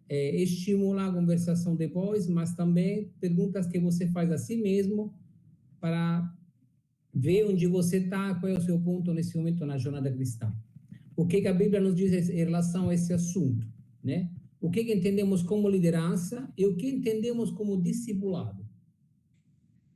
estimular a conversação depois, mas também perguntas que você faz a si mesmo para ver onde você está, qual é o seu ponto nesse momento na jornada cristã. O que a Bíblia nos diz em relação a esse assunto, né? O que entendemos como liderança e o que entendemos como discipulado.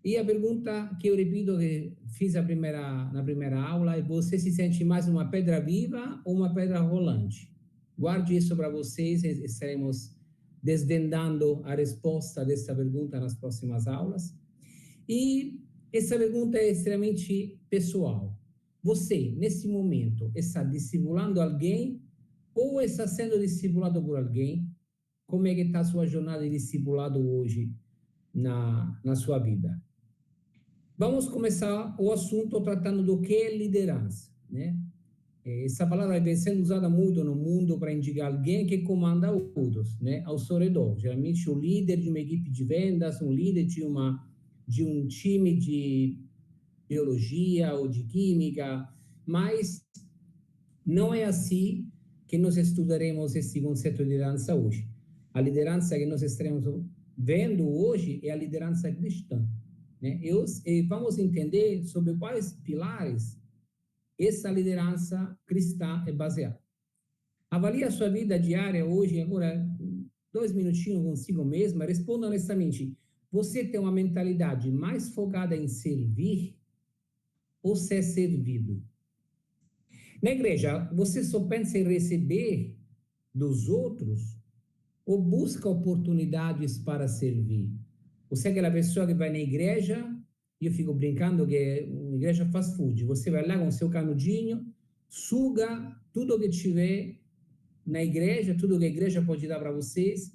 E a pergunta que eu repito, que fiz na primeira aula, é: você se sente mais uma pedra viva ou uma pedra rolante? Guarde isso para vocês, estaremos desvendando a resposta dessa pergunta nas próximas aulas. E essa pergunta é extremamente pessoal. Você, nesse momento, está discipulando alguém ou está sendo discipulado por alguém? Como é que está a sua jornada de discipulado hoje na sua vida? Vamos começar o assunto tratando do que é liderança, né? Essa palavra vem sendo usada muito no mundo para indicar alguém que comanda outros, né, ao seu redor. Geralmente o líder de uma equipe de vendas, um líder de um time de biologia ou de química, mas não é assim que nós estudaremos esse conceito de liderança hoje. A liderança que nós estaremos vendo hoje é a liderança cristã, né? E vamos entender sobre quais pilares essa liderança cristã é baseada. Avalie a sua vida diária hoje, agora, 2 minutinhos consigo mesma, responda honestamente: você tem uma mentalidade mais focada em servir ou ser servido? Na igreja, você só pensa em receber dos outros ou busca oportunidades para servir? Você é aquela pessoa que vai na igreja, e eu fico brincando que é uma igreja fast food. Você vai lá com seu canudinho, suga tudo que tiver na igreja, tudo que a igreja pode dar para vocês,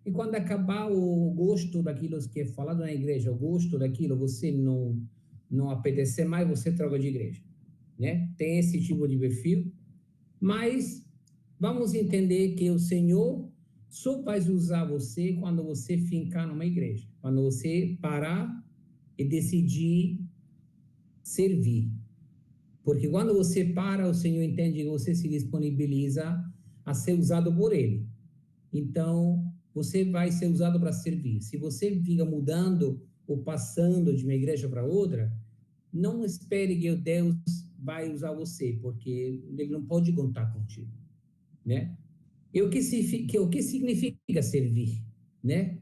e quando acabar o gosto daquilo que é falado na igreja, o gosto daquilo, você não apetecer mais, você troca de igreja, né? Tem esse tipo de perfil, mas vamos entender que o Senhor só vai usar você quando você ficar numa igreja, quando você parar e decidir servir. Porque quando você para, o Senhor entende que você se disponibiliza a ser usado por Ele. Então, você vai ser usado para servir. Se você fica mudando ou passando de uma igreja para outra, não espere que Deus vai usar você, porque Ele não pode contar contigo, né? E o que significa servir, né?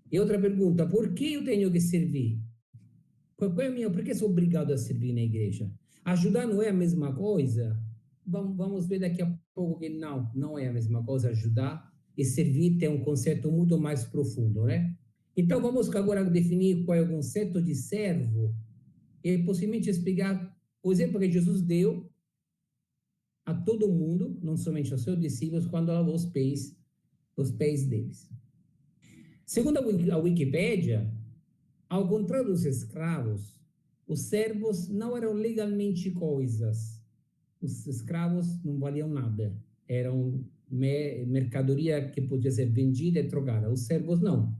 E outra pergunta: por que eu tenho que servir? Qual é a minha, por que sou obrigado a servir na igreja? Ajudar não é a mesma coisa? Vamos ver daqui a pouco que não é a mesma coisa. Ajudar e servir tem um conceito muito mais profundo, né? Então, vamos agora definir qual é o conceito de servo e possivelmente explicar o exemplo que Jesus deu a todo mundo, não somente aos seus discípulos, quando lavou os pés deles. Segundo a Wikipédia, ao contrário dos escravos, os servos não eram legalmente coisas. Os escravos não valiam nada. Eram mercadoria que podia ser vendida e trocada. Os servos não.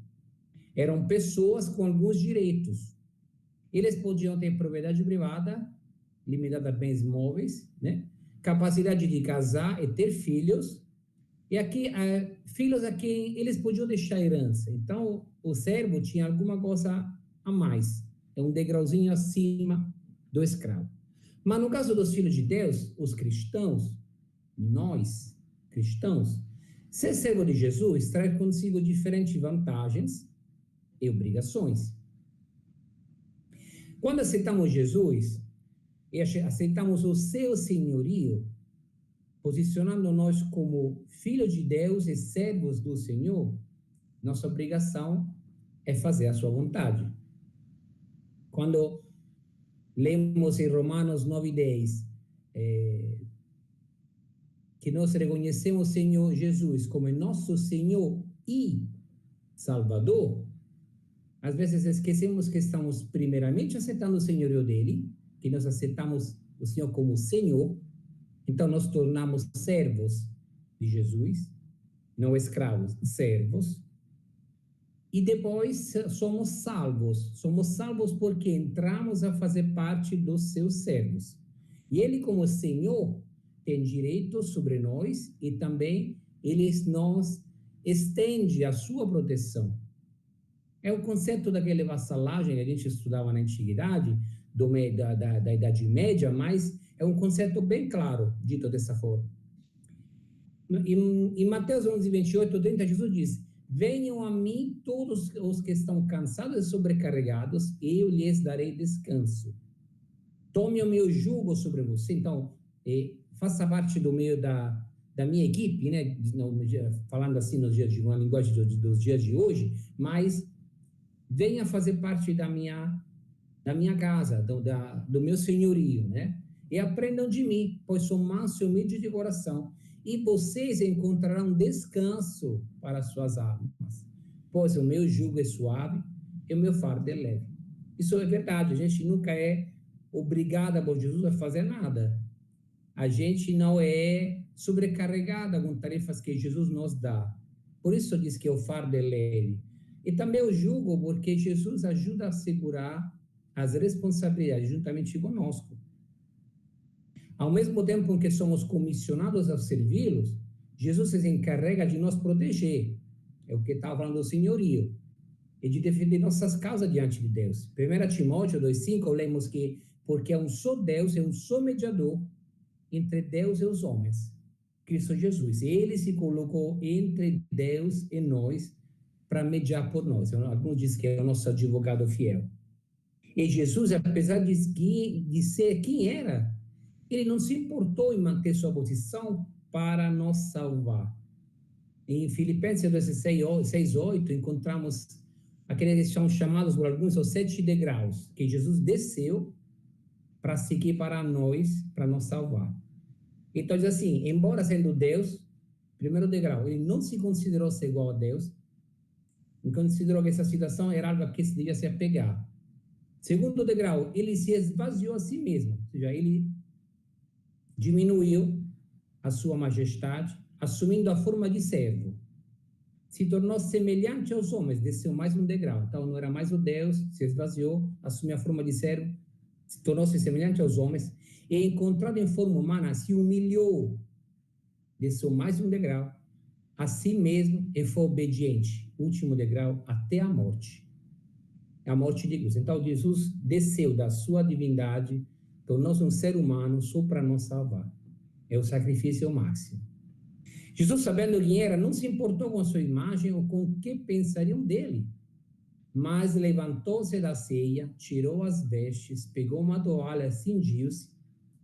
Eram pessoas com alguns direitos. Eles podiam ter propriedade privada, limitada a bens móveis, né? Capacidade de casar e ter filhos, e aqui, filhos a quem eles podiam deixar herança. Então, o servo tinha alguma coisa a mais, é um degrauzinho acima do escravo. Mas no caso dos filhos de Deus, os cristãos, nós, cristãos, ser servo de Jesus traz consigo diferentes vantagens e obrigações. Quando aceitamos Jesus e aceitamos o seu senhorio, posicionando-nos como filhos de Deus e servos do Senhor, nossa obrigação é fazer a sua vontade. Quando lemos em Romanos 9:10, que nós reconhecemos o Senhor Jesus como nosso Senhor e Salvador, às vezes esquecemos que estamos primeiramente aceitando o senhorio dele, que nós aceitamos o Senhor como Senhor, então nós tornamos servos de Jesus, não escravos, servos, e depois somos salvos. Somos salvos porque entramos a fazer parte dos seus servos. E ele, como Senhor, tem direitos sobre nós e também ele nos estende a sua proteção. É o conceito daquela vassalagem que a gente estudava na antiguidade, da Idade Média, mas é um conceito bem claro, dito dessa forma. Em Mateus 11, 28, 30, Jesus diz: venham a mim todos os que estão cansados e sobrecarregados, e eu lhes darei descanso. Tome o meu jugo sobre você. Então, faça parte do meio da minha equipe, né? Falando assim nos dias de uma linguagem dos dias de hoje, mas venha fazer parte da minha casa, do meu senhorio, né? E aprendam de mim, pois sou manso e humilde de coração, e vocês encontrarão descanso para suas almas, pois o meu jugo é suave e o meu fardo é leve. Isso é verdade, a gente nunca é obrigado por Jesus a fazer nada. A gente não é sobrecarregada com tarefas que Jesus nos dá. Por isso diz que o fardo é leve. E também o jugo, porque Jesus ajuda a segurar as responsabilidades juntamente conosco. Ao mesmo tempo que somos comissionados a servi-los, Jesus se encarrega de nos proteger. É o que estava falando do senhorio. E de defender nossas causas diante de Deus. 1 Timóteo 2,5, lemos que porque é um só Deus e um só mediador entre Deus e os homens, Cristo Jesus. Ele se colocou entre Deus e nós para mediar por nós. Alguns dizem que é o nosso advogado fiel. E Jesus, apesar de ser quem era, ele não se importou em manter sua posição para nos salvar. Em Filipenses 6:8, encontramos aqueles que são chamados por alguns os 7 degraus, que Jesus desceu para seguir para nós, para nos salvar. Então, diz assim, embora sendo Deus, primeiro degrau, ele não se considerou ser igual a Deus, e considerou que essa situação era algo a que se devia se apegar. Segundo degrau, ele se esvaziou a si mesmo, ou seja, ele diminuiu a sua majestade, assumindo a forma de servo. Se tornou semelhante aos homens, desceu mais um degrau. Então, não era mais o Deus, se esvaziou, assumiu a forma de servo, tornou-se semelhante aos homens, e encontrado em forma humana, se humilhou, desceu mais um degrau, a si mesmo, e foi obediente, último degrau, até a morte de cruz. Então, Jesus desceu da sua divindade, tornou-se um ser humano só para nos salvar. É o sacrifício máximo. Jesus, sabendo quem era, não se importou com a sua imagem ou com o que pensariam dele, mas levantou-se da ceia, tirou as vestes, pegou uma toalha, cingiu-se,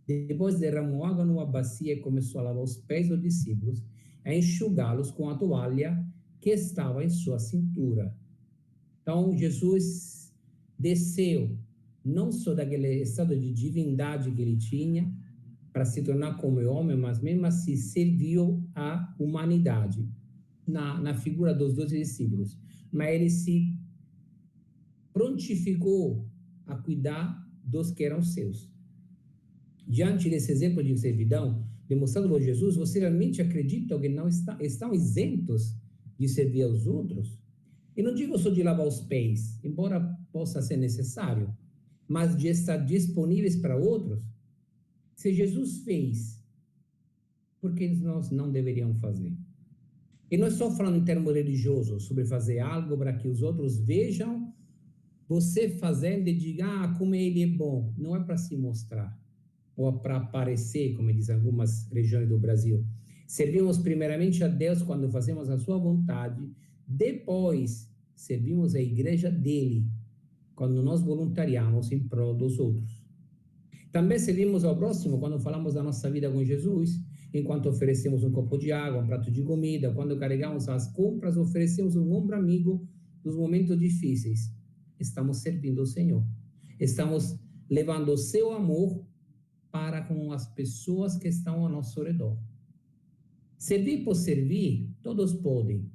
depois derramou água numa bacia e começou a lavar os pés dos discípulos, a enxugá-los com a toalha que estava em sua cintura. Então, Jesus desceu, não só daquele estado de divindade que ele tinha, para se tornar como homem, mas mesmo assim serviu à humanidade, na figura dos 12 discípulos. Mas ele se prontificou a cuidar dos que eram seus. Diante desse exemplo de servidão, demonstrado por Jesus, você realmente acredita que não estão isentos de servir aos outros? E não digo só de lavar os pés, embora possa ser necessário, mas de estar disponíveis para outros. Se Jesus fez, por que nós não deveríamos fazer? E não estou falando em termos religiosos, sobre fazer algo para que os outros vejam você fazendo e digam, como ele é bom. Não é para se mostrar, ou para aparecer, como dizem algumas regiões do Brasil. Servimos primeiramente a Deus quando fazemos a sua vontade, depois servimos a igreja dele, quando nós voluntariamos em prol dos outros. Também servimos ao próximo quando falamos da nossa vida com Jesus, enquanto oferecemos um copo de água, um prato de comida, quando carregamos as compras, oferecemos um ombro amigo nos momentos difíceis. Estamos servindo o Senhor. Estamos levando o seu amor para com as pessoas que estão ao nosso redor. Servir por servir, todos podem,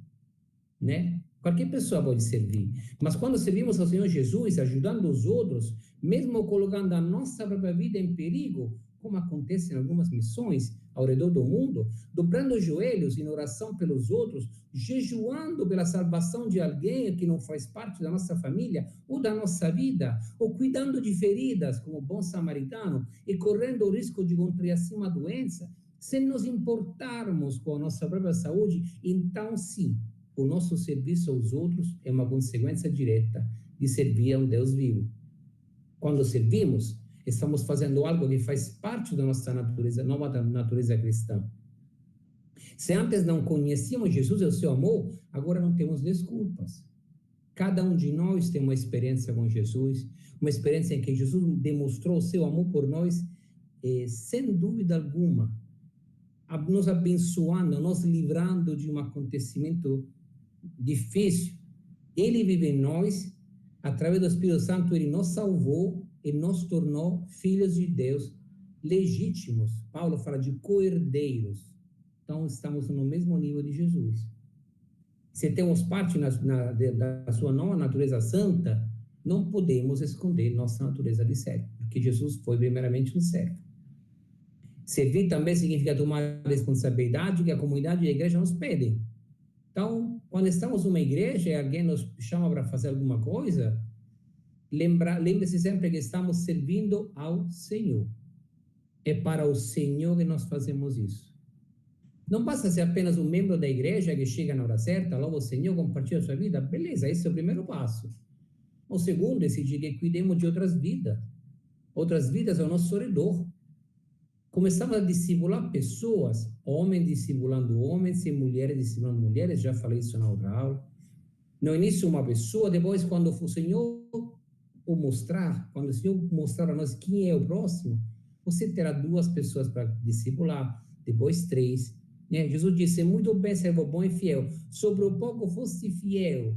né? Qualquer pessoa pode servir. Mas quando servimos ao Senhor Jesus, ajudando os outros, mesmo colocando a nossa própria vida em perigo, como acontece em algumas missões ao redor do mundo, dobrando os joelhos em oração pelos outros, jejuando pela salvação de alguém que não faz parte da nossa família ou da nossa vida, ou cuidando de feridas como bom samaritano e correndo o risco de contrair assim uma doença, sem nos importarmos com a nossa própria saúde, então sim, o nosso serviço aos outros é uma consequência direta de servir a um Deus vivo. Quando servimos, estamos fazendo algo que faz parte da nossa natureza, nova natureza cristã. Se antes não conhecíamos Jesus e o seu amor, agora não temos desculpas. Cada um de nós tem uma experiência com Jesus, uma experiência em que Jesus demonstrou o seu amor por nós, sem dúvida alguma, nos abençoando, nos livrando de um acontecimento difícil. Ele vive em nós, através do Espírito Santo, ele nos salvou e nos tornou filhos de Deus legítimos. Paulo fala de co-herdeiros. Então, estamos no mesmo nível de Jesus. Se temos parte da sua nova natureza santa, não podemos esconder nossa natureza de servo, porque Jesus foi primeiramente um servo. Servir também significa tomar responsabilidade que a comunidade e a igreja nos pedem. Então, quando estamos numa igreja e alguém nos chama para fazer alguma coisa, lembre-se sempre que estamos servindo ao Senhor. É para o Senhor que nós fazemos isso. Não basta ser apenas um membro da igreja que chega na hora certa, louva o Senhor, compartilha a sua vida. Beleza, esse é o primeiro passo. O segundo é exigir que cuidemos de outras vidas. Outras vidas ao nosso redor. Começamos a discipular pessoas, homens discipulando homens e mulheres discipulando mulheres, já falei isso na outra aula. No início uma pessoa, depois quando o Senhor o mostrar, quando o Senhor mostrar a nós quem é o próximo, você terá 2 pessoas para discipular, depois 3. Jesus disse, muito bem, servo bom e fiel, sobre o pouco foste fiel,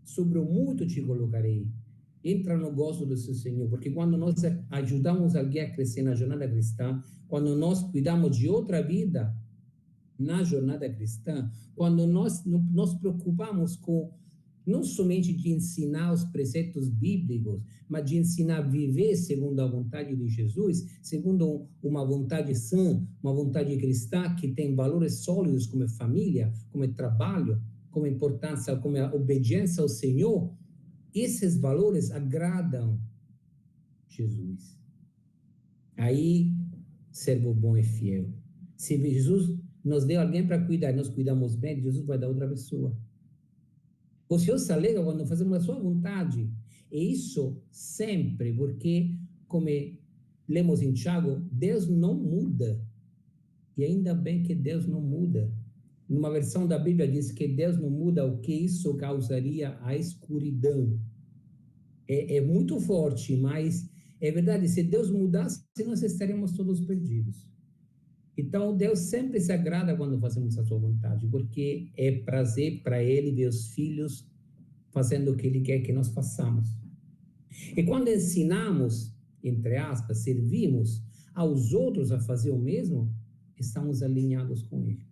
sobre o muito te colocarei. Entra no gozo do seu Senhor, porque quando nós ajudamos alguém a crescer na jornada cristã, quando nós cuidamos de outra vida na jornada cristã, quando nós nos preocupamos com não somente de ensinar os preceitos bíblicos, mas de ensinar a viver segundo a vontade de Jesus, segundo uma vontade sã, uma vontade cristã que tem valores sólidos como é família, como é trabalho, como é importância, como é a obediência ao Senhor, esses valores agradam Jesus. Aí, servo bom e fiel. Se Jesus nos deu alguém para cuidar, nós cuidamos bem, Jesus vai dar outra pessoa. O Senhor se alegra quando fazemos a sua vontade. E isso sempre, porque, como lemos em Tiago, Deus não muda. E ainda bem que Deus não muda. Numa versão da Bíblia diz que Deus não muda, o que isso causaria a escuridão. É muito forte, mas é verdade, se Deus mudasse, nós estaríamos todos perdidos. Então, Deus sempre se agrada quando fazemos a sua vontade, porque é prazer para Ele ver os filhos fazendo o que Ele quer que nós façamos. E quando ensinamos, entre aspas, servimos aos outros a fazer o mesmo, estamos alinhados com Ele.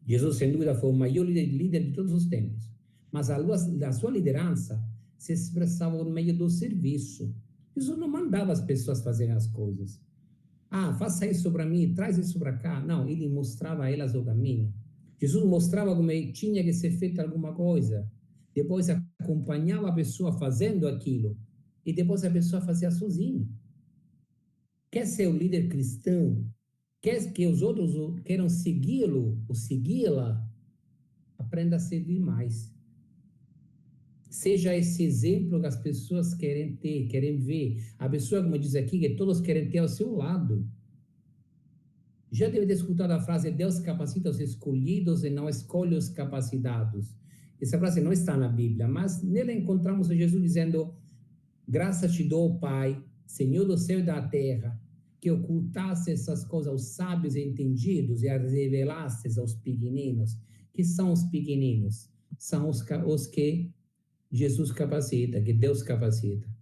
Jesus, sem dúvida, foi o maior líder de todos os tempos, mas a sua liderança se expressava no meio do serviço. Jesus não mandava as pessoas fazerem as coisas. Faça isso para mim, traz isso para cá. Não, ele mostrava a elas o caminho. Jesus mostrava como tinha que ser feita alguma coisa. Depois acompanhava a pessoa fazendo aquilo. E depois a pessoa fazia sozinha. Quer ser o líder cristão? Quer que os outros queiram segui-lo ou segui-la? Aprenda a servir mais. Seja esse exemplo que as pessoas querem ter, querem ver. A pessoa, como diz aqui, que todos querem ter ao seu lado. Já deve ter escutado a frase, Deus capacita os escolhidos e não escolhe os capacitados. Essa frase não está na Bíblia, mas nela encontramos Jesus dizendo, graças te dou, Pai, Senhor do céu e da terra, que ocultasse essas coisas aos sábios e entendidos e as revelasses aos pequeninos. Que são os pequeninos? São os que Jesus capacita, que Deus capacita.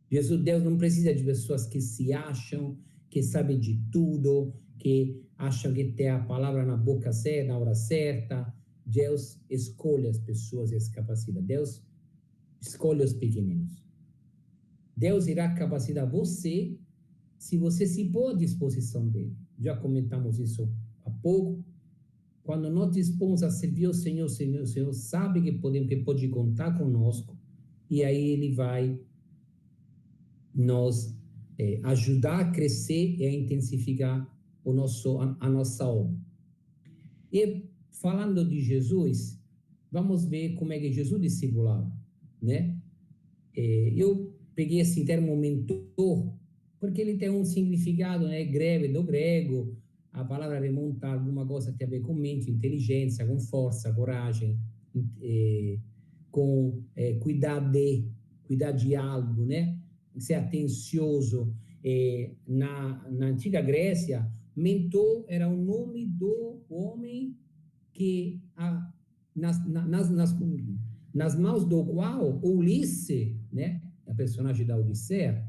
Deus não precisa de pessoas que se acham, que sabem de tudo, que acham que tem a palavra na boca certa, na hora certa. Deus escolhe as pessoas e as capacita. Deus escolhe os pequeninos. Deus irá capacitar você se você se pôr à disposição dele. Já comentamos isso há pouco. Quando nós dispomos a servir o Senhor sabe que pode contar conosco, e aí Ele vai nos ajudar a crescer e a intensificar a nossa obra. E falando de Jesus, vamos ver como é que Jesus discipulava, né? Eu peguei esse termo mentor, porque ele tem um significado, né, do grego, a palavra remonta a alguma coisa que tem a ver com mente, inteligência, com força, coragem, com cuidar de algo, né? Ser atencioso. Na antiga Grécia, mentor era o nome do homem que nas mãos do qual Ulisses, né, a personagem da Odisseia,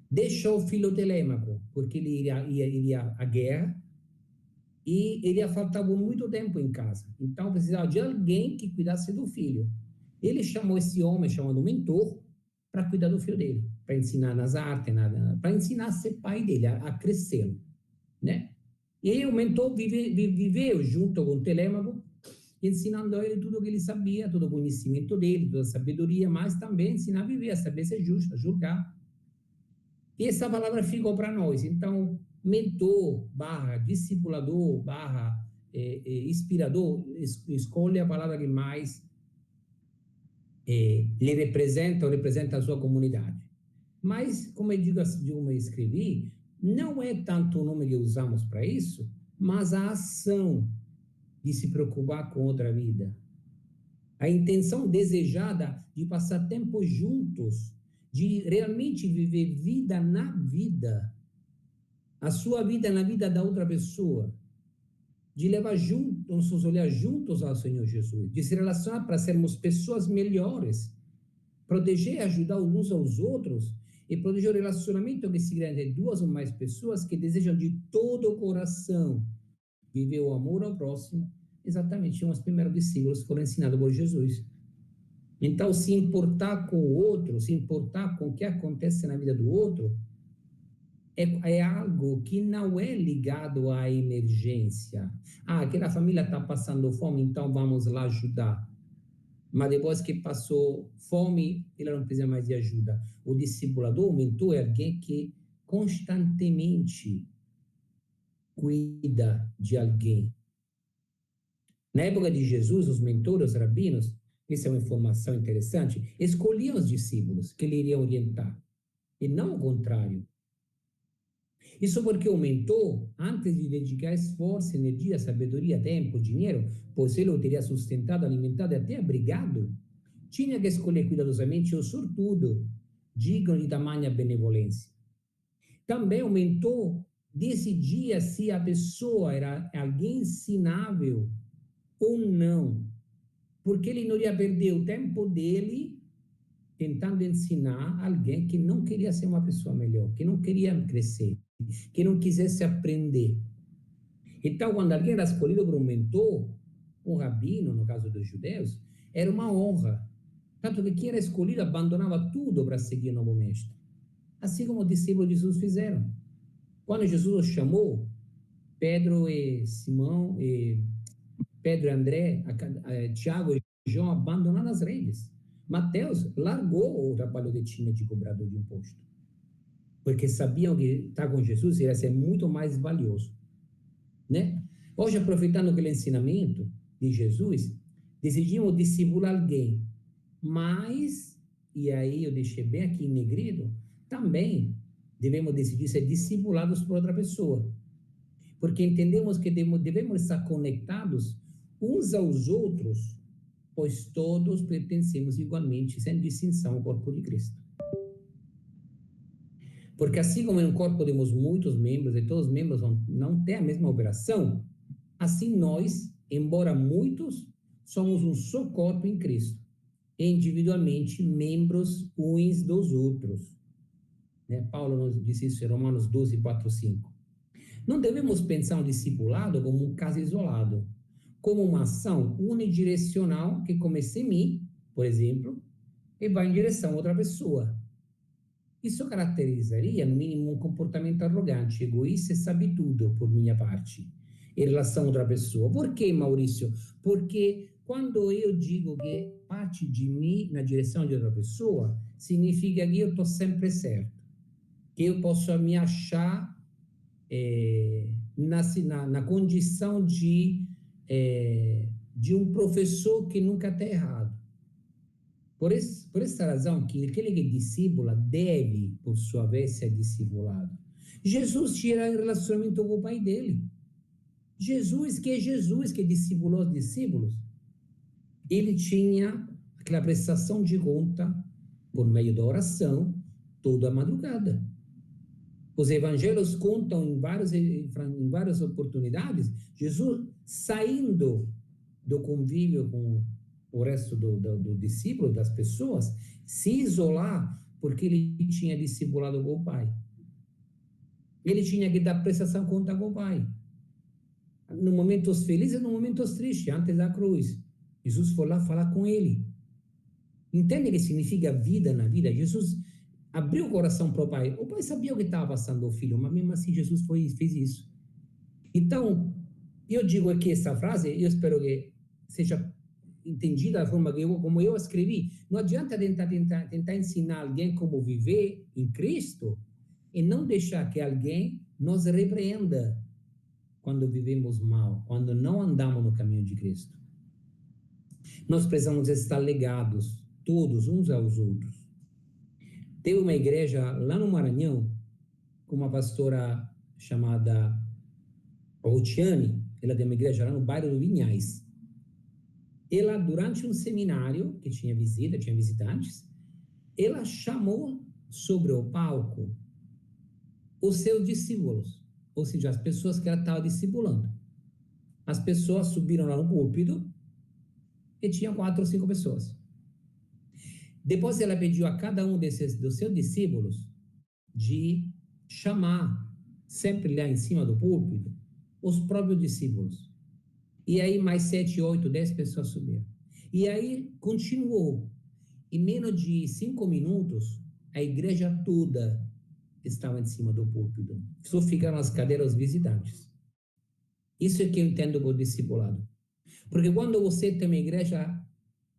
deixou o filho Telêmaco, porque ele iria à guerra e ele ia faltar muito tempo em casa. Então precisava de alguém que cuidasse do filho. Ele chamou esse homem, chamado mentor, para cuidar do filho dele, para ensinar nas artes, para ensinar a ser pai dele, a crescê-lo, né? E aí o mentor viveu junto com o Telêmaco, ensinando a ele tudo o que ele sabia, todo o conhecimento dele, toda a sabedoria, mas também ensinar a viver, a saber ser justo, a julgar. E essa palavra ficou para nós. Então, mentor, discipulador, inspirador, escolhe a palavra que mais lhe representa ou representa a sua comunidade. Mas, como eu escrevi, não é tanto o nome que usamos para isso, mas a ação de se preocupar com outra vida. A intenção desejada de passar tempo juntos, de realmente viver vida na vida, a sua vida na vida da outra pessoa, de levar juntos, nossos olhares juntos ao Senhor Jesus, de se relacionar para sermos pessoas melhores, proteger e ajudar uns aos outros e proteger o relacionamento que se cria entre duas ou mais pessoas que desejam de todo o coração viver o amor ao próximo. Exatamente, os primeiros discípulos foram ensinados por Jesus. Então, se importar com o outro, se importar com o que acontece na vida do outro, é algo que não é ligado à emergência. Aquela família está passando fome, então vamos lá ajudar. Mas depois que passou fome, ela não precisa mais de ajuda. O discipulador, o mentor, é alguém que constantemente cuida de alguém. Na época de Jesus, os mentores, os rabinos, isso é uma informação interessante, escolhiam os discípulos que lhe iriam orientar, e não o contrário. Isso porque o mentor, antes de dedicar esforço, energia, sabedoria, tempo, dinheiro, pois ele o teria sustentado, alimentado e até abrigado, tinha que escolher cuidadosamente o sortudo, digno de tamanha benevolência. Também o mentor decidia se a pessoa era alguém ensinável ou não, porque ele não ia perder o tempo dele tentando ensinar alguém que não queria ser uma pessoa melhor, que não queria crescer, que não quisesse aprender. Então, quando alguém era escolhido por um mentor, um rabino, no caso dos judeus, era uma honra. Tanto que quem era escolhido abandonava tudo para seguir o novo mestre. Assim como os discípulos de Jesus fizeram. Quando Jesus os chamou, Pedro e Simão, Pedro e André, Tiago e João abandonaram as redes. Mateus largou o trabalho que tinha de cobrador de imposto, porque sabiam que estar com Jesus ia ser muito mais valioso, né? Hoje, aproveitando aquele ensinamento de Jesus, decidimos discipular alguém, mas, e aí eu deixei bem aqui em negrito, também devemos decidir ser discipulados por outra pessoa, porque entendemos que devemos estar conectados uns aos outros, pois todos pertencemos igualmente, sem distinção, ao corpo de Cristo. Porque assim como em um corpo temos muitos membros, e todos os membros não têm a mesma operação, assim nós, embora muitos, somos um só corpo em Cristo, e individualmente membros uns dos outros. Paulo nos disse isso em Romanos 12, 4, 5. Não devemos pensar um discipulado como um caso isolado, como uma ação unidirecional que começa em mim, por exemplo, e vai em direção a outra pessoa. Isso caracterizaria, no mínimo, um comportamento arrogante, egoísta e sabe tudo, por minha parte, em relação a outra pessoa. Por que, Maurício? Porque quando eu digo que parte de mim na direção de outra pessoa, significa que eu estou sempre certo, que eu posso me achar na condição de de um professor que nunca está errado. Por essa razão, que aquele que discípula deve, por sua vez, ser discipulado. Jesus tinha um relacionamento com o pai dele. Jesus, que discipulou os discípulos, ele tinha aquela prestação de conta por meio da oração toda a madrugada. Os evangelhos contam em várias oportunidades Jesus saindo do convívio com o resto do discípulo, das pessoas, se isolar porque ele tinha discipulado com o pai. Ele tinha que dar prestação de conta com o pai. No momentos felizes e no momentos tristes, antes da cruz. Jesus foi lá falar com ele. Entende o que significa vida na vida? Jesus abriu o coração para o pai. O pai sabia o que estava passando o filho, mas mesmo assim Jesus fez isso. Então, eu digo aqui essa frase, eu espero que seja entendida da forma como eu escrevi. Não adianta tentar ensinar alguém como viver em Cristo e não deixar que alguém nos repreenda quando vivemos mal, quando não andamos no caminho de Cristo. Nós precisamos estar ligados, todos, uns aos outros. Teve uma igreja lá no Maranhão, com uma pastora chamada Routiane, ela tem uma igreja lá no bairro do Vinhais. Ela, durante um seminário, que tinha visitantes, ela chamou sobre o palco os seus discípulos, ou seja, as pessoas que ela estava discipulando. As pessoas subiram lá no púlpito e tinha 4 ou 5 pessoas. Depois ela pediu a cada um dos seus discípulos de chamar, sempre lá em cima do púlpito, os próprios discípulos. E aí mais 7, 8, 10 pessoas subiram. E aí continuou. Em menos de 5 minutos, a igreja toda estava em cima do púlpito. Só ficaram as cadeiras os visitantes. Isso é que eu entendo por discipulado. Porque quando você tem uma igreja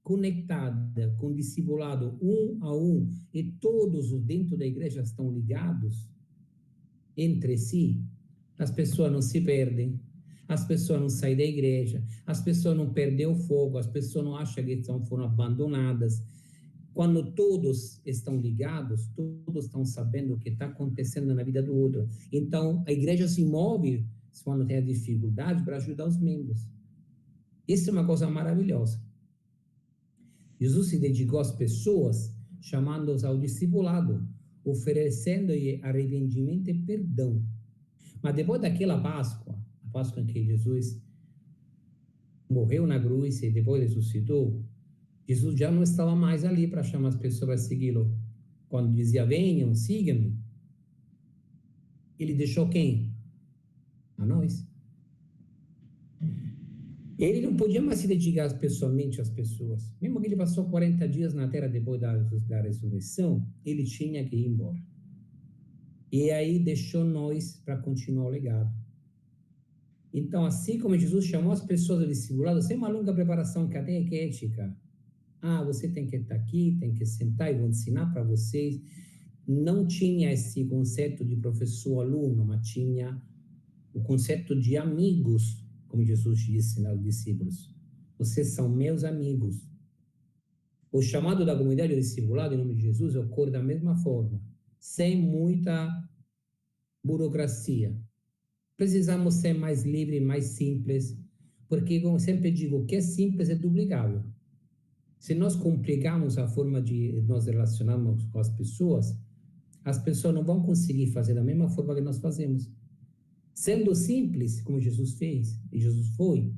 conectada, com discipulado um a um, e todos dentro da igreja estão ligados entre si, as pessoas não se perdem, as pessoas não saem da igreja, as pessoas não perdem o fogo, as pessoas não acham que foram abandonadas. Quando todos estão ligados, todos estão sabendo o que está acontecendo na vida do outro. Então, a igreja se move quando tem a dificuldade para ajudar os membros. Isso é uma coisa maravilhosa. Jesus se dedicou às pessoas, chamando-os ao discipulado, oferecendo-lhe arrependimento e perdão. Mas depois daquela Páscoa, a Páscoa em que Jesus morreu na cruz e depois ressuscitou, Jesus já não estava mais ali para chamar as pessoas a segui-lo. Quando dizia, venham, sigam-me, ele deixou quem? A nós. Ele não podia mais se dedicar pessoalmente às pessoas. Mesmo que ele passou 40 dias na terra depois da ressurreição, ele tinha que ir embora. E aí deixou nós para continuar o legado. Então, assim como Jesus chamou as pessoas ao discipulado, sem uma longa preparação catequética, você tem que estar aqui, tem que sentar e vou ensinar para vocês. Não tinha esse conceito de professor-aluno, mas tinha o conceito de amigos, como Jesus disse aos discípulos. Vocês são meus amigos. O chamado da comunidade discipulado em nome de Jesus ocorre da mesma forma, sem muita burocracia. Precisamos ser mais livres, mais simples, porque, como sempre digo, o que é simples é duplicável. Se nós complicarmos a forma de nós relacionarmos com as pessoas não vão conseguir fazer da mesma forma que nós fazemos. Sendo simples, como Jesus fez, e Jesus foi,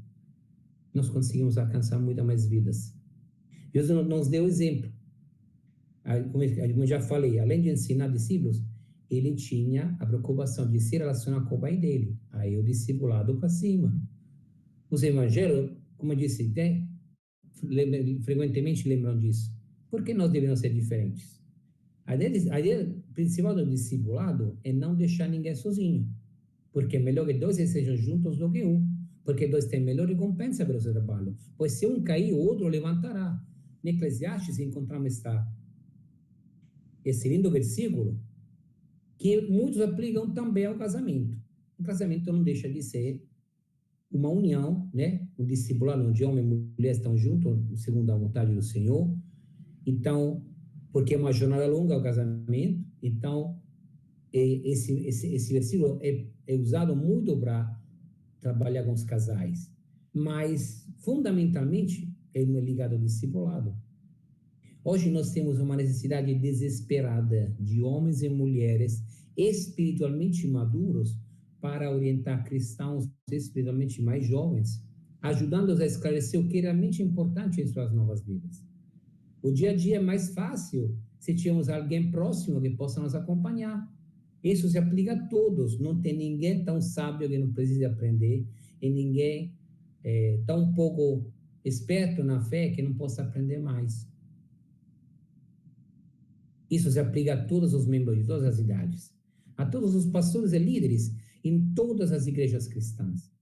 nós conseguimos alcançar muitas mais vidas. Jesus nos deu exemplo. Como eu já falei, além de ensinar discípulos, ele tinha a preocupação de se relacionar com o pai dele. Aí o discipulado para cima. Os evangelhos, como eu disse, frequentemente lembram disso. Por que nós devemos ser diferentes? A ideia principal do discipulado é não deixar ninguém sozinho. Porque é melhor que 2 estejam juntos do que um. Porque 2 têm melhor recompensa pelo seu trabalho. Pois se um cair, o outro levantará. Em Eclesiastes encontramos esse lindo versículo que muitos aplicam também ao casamento. O casamento não deixa de ser uma união, né, um discipulado onde homem e mulher estão juntos, segundo a vontade do Senhor. Então, porque é uma jornada longa o casamento, então esse versículo é usado muito para trabalhar com os casais, mas fundamentalmente é ligado ao discipulado. Hoje nós temos uma necessidade desesperada de homens e mulheres espiritualmente maduros para orientar cristãos espiritualmente mais jovens, ajudando-os a esclarecer o que é realmente importante em suas novas vidas. O dia a dia é mais fácil se tivermos alguém próximo que possa nos acompanhar. Isso se aplica a todos. Não tem ninguém tão sábio que não precise aprender, e ninguém tão pouco esperto na fé que não possa aprender mais. Isso se aplica a todos os membros de todas as idades, a todos os pastores e líderes em todas as igrejas cristãs.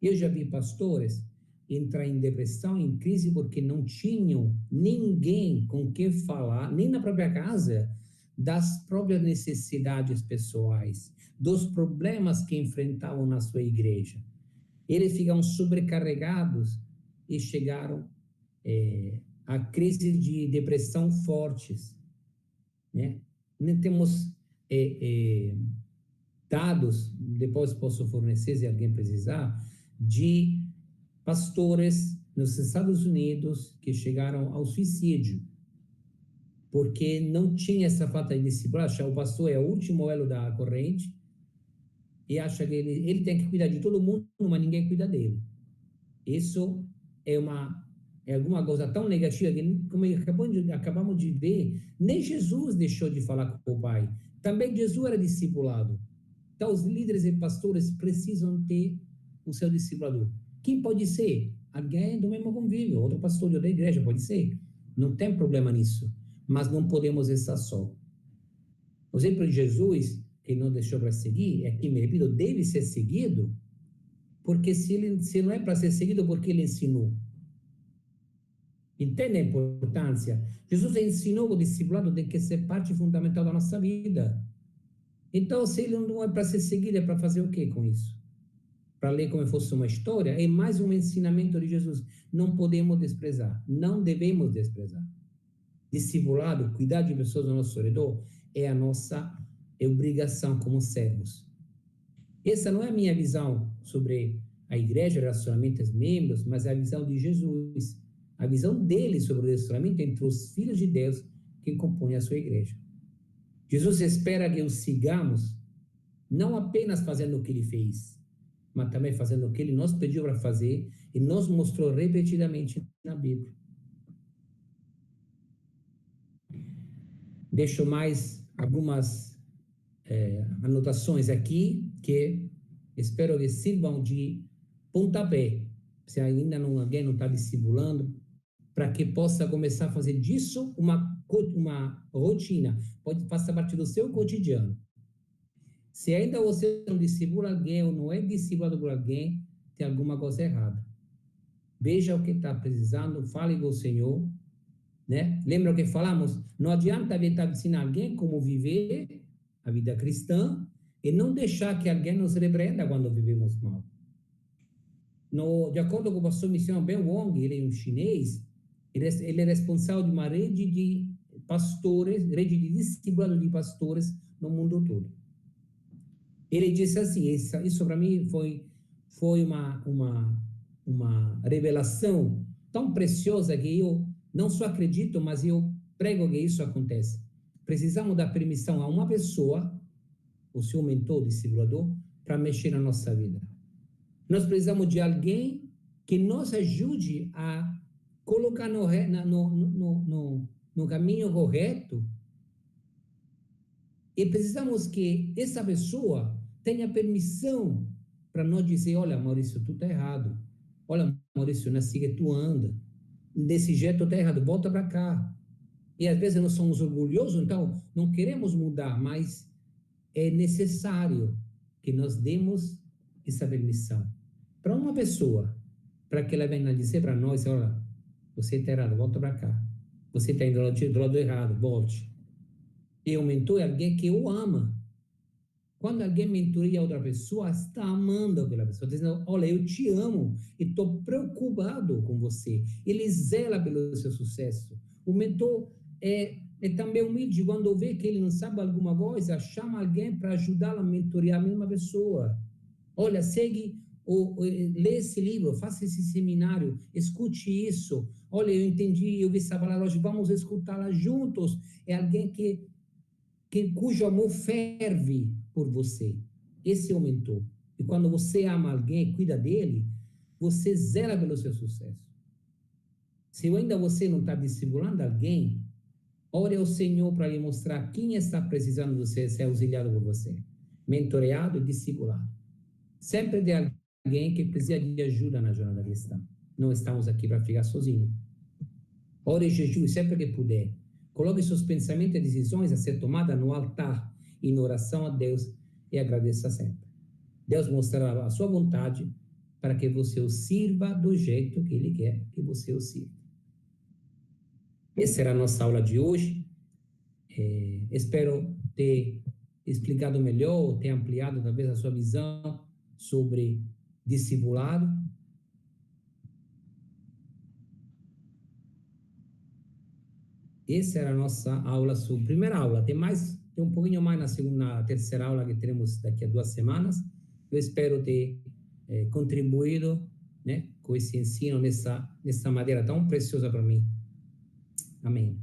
Eu já vi pastores entrar em depressão, em crise, porque não tinham ninguém com quem falar, nem na própria casa, das próprias necessidades pessoais, dos problemas que enfrentavam na sua igreja. Eles ficaram sobrecarregados e chegaram a crises de depressão fortes, né? Temos dados, depois posso fornecer se alguém precisar, de pastores nos Estados Unidos que chegaram ao suicídio, porque não tinha essa falta de disciplina. Acha o pastor é o último elo da corrente e acha que ele tem que cuidar de todo mundo, mas ninguém cuida dele. Isso é alguma coisa tão negativa que, como acabamos de ver, nem Jesus deixou de falar com o Pai. Também Jesus era discipulado. Então, os líderes e pastores precisam ter o seu discipulador. Quem pode ser? Alguém do mesmo convívio, outro pastor de outra igreja, pode ser. Não tem problema nisso. Mas não podemos estar só. O exemplo de Jesus, que não deixou para seguir, é que, me repito, deve ser seguido, porque se não é para ser seguido, porque ele ensinou. Entende a importância? Jesus ensinou que o discipulado tem que ser parte fundamental da nossa vida. Então, se ele não é para ser seguido, é para fazer o quê com isso? Para ler como se fosse uma história? É mais um ensinamento de Jesus. Não podemos desprezar. Não devemos desprezar. Discipulado, cuidar de pessoas ao nosso redor, é a nossa obrigação como servos. Essa não é a minha visão sobre a igreja, relacionamentos membros, mas é a visão de Jesus. A visão dele sobre o relacionamento entre os filhos de Deus que compõem a sua igreja. Jesus espera que o sigamos, não apenas fazendo o que ele fez, mas também fazendo o que ele nos pediu para fazer e nos mostrou repetidamente na Bíblia. Deixo mais algumas anotações aqui que espero que sirvam de pontapé, se ainda alguém não está discipulando, para que possa começar a fazer disso uma rotina, pode fazer parte do seu cotidiano. Se ainda você não discipula alguém ou não é discipulado por alguém, tem alguma coisa errada. Veja o que está precisando, fale com o Senhor, né? Lembra o que falamos? Não adianta tentar ensinar alguém como viver a vida cristã e não deixar que alguém nos repreenda quando vivemos mal. De acordo com o pastor missionário Ben Wong, ele é um chinês, ele é responsável de uma rede de pastores, rede de discipulado de pastores no mundo todo. Ele disse assim, isso para mim foi uma revelação tão preciosa que eu não só acredito, mas eu prego que isso acontece. Precisamos dar permissão a uma pessoa, o seu mentor, o discipulador, para mexer na nossa vida. Nós precisamos de alguém que nos ajude a colocar no caminho correto, e precisamos que essa pessoa tenha permissão para nós dizer, olha, Maurício, tu está errado. Olha, Maurício, não é assim que tu anda. Desse jeito está errado, volta para cá. E às vezes nós somos orgulhosos, então não queremos mudar, mas é necessário que nós demos essa permissão para uma pessoa, para que ela venha dizer para nós, olha, você está errado, volta para cá. Você está indo do lado errado, volte. E o mentor é alguém que o ama. Quando alguém mentoria outra pessoa, está amando aquela pessoa, está dizendo, olha, eu te amo e estou preocupado com você. Ele zela pelo seu sucesso. O mentor é também humilde, quando vê que ele não sabe alguma coisa, chama alguém para ajudá-lo a mentorear a mesma pessoa. Olha, segue, lê esse livro, faça esse seminário, escute isso. Olha, eu entendi, eu vi essa palavra hoje, vamos escutá-la juntos. É alguém cujo amor ferve por você. Esse é o mentor. E quando você ama alguém e cuida dele, você zela pelo seu sucesso. Se ainda você não está discipulando alguém, ore ao Senhor para lhe mostrar quem está precisando de você ser auxiliado por você. Mentoreado e discipulado. Sempre de alguém que precisa de ajuda na jornada cristã. Não estamos aqui para ficar sozinhos. Ore e jejue sempre que puder. Coloque seus pensamentos e decisões a ser tomadas no altar, em oração a Deus, e agradeça sempre. Deus mostrará a sua vontade para que você o sirva do jeito que Ele quer que você o sirva. Essa era a nossa aula de hoje. Espero ter explicado melhor, ter ampliado talvez a sua visão sobre discipulado. Essa era a nossa aula, sobre primeira aula. Tem um pouquinho mais na terceira aula que teremos daqui a 2 semanas. Eu espero ter contribuído, né, com esse ensino nessa maneira tão preciosa para mim. Amém.